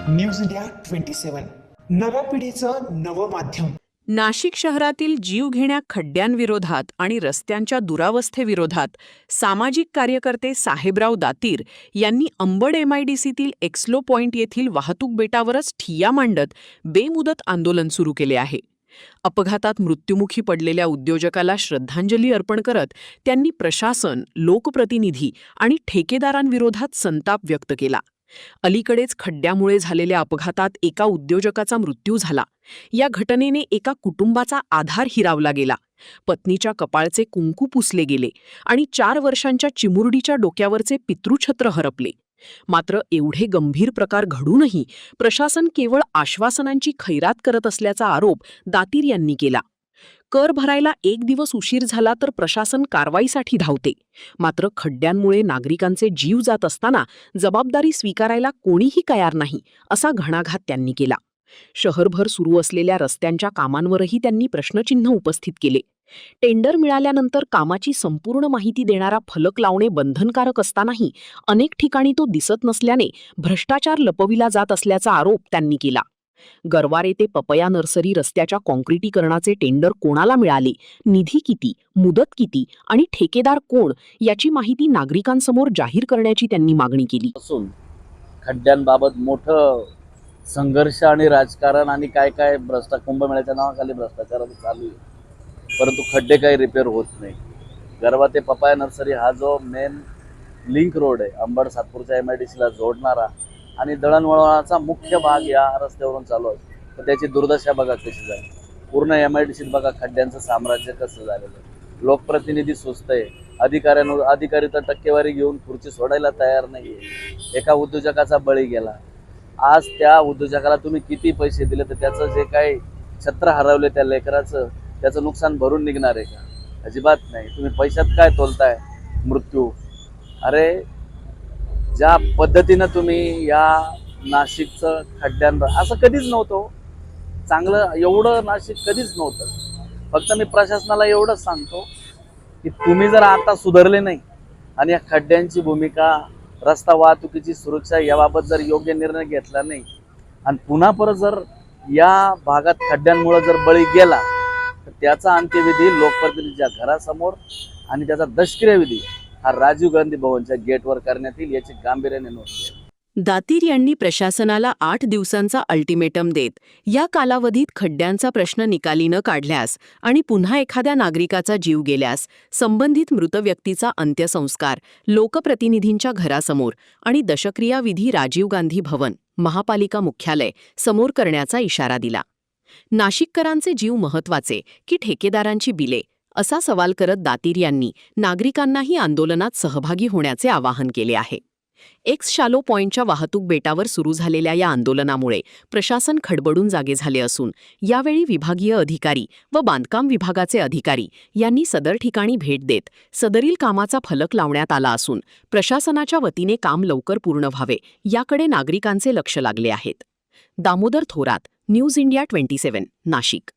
News India 27 नव्या पिढीचं नवं माध्यम. नाशिक शहरातील जीवघेण्या खड्ड्यांविरोधात आणि रस्त्यांच्या दुरावस्थेविरोधात सामाजिक कार्यकर्ते साहेबराव दातीर यांनी अंबड MIDCतील एक्सलो पॉइंट येथील वाहतूक बेटावरच ठिय्या मांडत बेमुदत आंदोलन सुरू केले आहे. अपघातात मृत्युमुखी पडलेल्या उद्योजकाला श्रद्धांजली अर्पण करत त्यांनी प्रशासन, लोकप्रतिनिधी आणि ठेकेदारांविरोधात संताप व्यक्त केला. अलीकडेच खड्ड्यामुळे झालेल्या अपघातात एका उद्योजकाचा मृत्यू झाला. या घटनेने एका कुटुंबाचा आधार हिरावला गेला. पत्नीच्या कपाळचे कुंकू पुसले गेले आणि 4 वर्षांच्या चिमुरडीच्या डोक्यावरचे पितृछत्र हरपले. मात्र एवढे गंभीर प्रकार घडूनही प्रशासन केवळ आश्वासनांची खैरात करत असल्याचा आरोप दातीर यांनी केला. कर भरायला 1 दिवस उशीर झाला तर प्रशासन कारवाईसाठी धावते. मात्र खड्ड्यांमुळे नागरिकांचे जीव जात असताना जबाबदारी स्वीकारायला कोणीही तयार नाही, असा घणाघात त्यांनी केला. शहरभर सुरू असलेल्या रस्त्यांच्या कामांवरही त्यांनी प्रश्नचिन्ह उपस्थित केले. टेंडर मिळाल्यानंतर कामाची संपूर्ण माहिती देणारा फलक लावणे बंधनकारक असतानाही अनेक ठिकाणी तो दिसत नसल्याने भ्रष्टाचार लपविला जात असल्याचा आरोप त्यांनी केला. गरवारे ते पपया नर्सरी रस्त्याच्या काँक्रिटीकरणाचे टेंडर कोणाला मिळाले, निधी किती, मुदत किती आणि ठेकेदार कोण याची माहिती नागरिकांसमोर जाहीर करण्याची त्यांनी मागणी केली. खड्ड्यांबाबत मोठं संघर्ष आणि राजकारण आणि काय काय कुंभमेळ्याच्या नावाखाली भ्रष्टाचार चालू आहे, परंतु खड्डे काही रिपेअर होत नाही. गरवा ते पपया नर्सरी हा जो मेन लिंक रोड आहे अंबड सातपूरच्या MIDCला जोडणारा आणि दळणवळणाचा मुख्य भाग या रस्त्यावरून चालू असतो, तर त्याची दुर्दशा बघा कशी झाली. पूर्ण MIDCत बघा खड्ड्यांचं साम्राज्य कसं झालेलं आहे. लोकप्रतिनिधी सुस्त आहे, अधिकारी तर टक्केवारी घेऊन खुर्ची सोडायला तयार नाही आहे. एका उद्योजकाचा बळी गेला. आज त्या उद्योजकाला तुम्ही किती पैसे दिले तर त्याचं जे काही छत्र हरवले त्या लेकराचं त्याचं नुकसान भरून निघणार आहे का? अजिबात नाही. तुम्ही पैशात काय तोलताय मृत्यू. अरे ज्या पद्धतीनं तुम्ही या नाशिकचं खड्ड्यांवर असं कधीच नव्हतं चांगलं, एवढं नाशिक कधीच नव्हतं. फक्त मी प्रशासनाला एवढंच सांगतो की तुम्ही जर आता सुधारले नाही आणि या खड्ड्यांची भूमिका, रस्ता वाहतुकीची सुरक्षा याबाबत जर योग्य निर्णय घेतला नाही आणि पुन्हा परत जर या भागात खड्ड्यांमुळे जर बळी गेला तर त्याचा अंत्यविधी लोकप्रतिनिधीच्या घरासमोर आणि त्याचा दशक्रियाविधी हा राजीव गांधी भवनच्या गेटवर करण्यात येईल, याची गांभीर्याने नोंद घ्या. दातीर यांनी प्रशासनाला 8 दिवसांचा अल्टिमेटम देत या कालावधीत खड्ड्यांचा प्रश्न निकाली न काढल्यास आणि पुन्हा एखाद्या नागरिकाचा जीव गेल्यास संबंधित मृत व्यक्तीचा अंत्यसंस्कार लोकप्रतिनिधींच्या घरासमोर आणि दशक्रियाविधी राजीव गांधी भवन, महापालिका मुख्यालय समोर करण्याचा इशारा दिला. नाशिककरांचे जीव महत्त्वाचे की ठेकेदारांची बिले, असा सवाल करत दातीर यांनी नागरिकांनाही आंदोलनात सहभागी होण्याचे आवाहन केले आहे. एक्स शालो पॉइंटच्या वाहतूक बेटावर सुरू झालेल्या या आंदोलनामुळे प्रशासन खडबडून जागे झाले असून यावेळी विभागीय अधिकारी व बांधकाम विभागाचे अधिकारी यांनी सदर ठिकाणी भेट देत सदरील कामाचा फलक लावण्यात आला असून प्रशासनाच्या वतीने काम लवकर पूर्ण व्हावे याकडे नागरिकांचे लक्ष लागले आहेत. Damodar Thorat, news India 27, Nashik.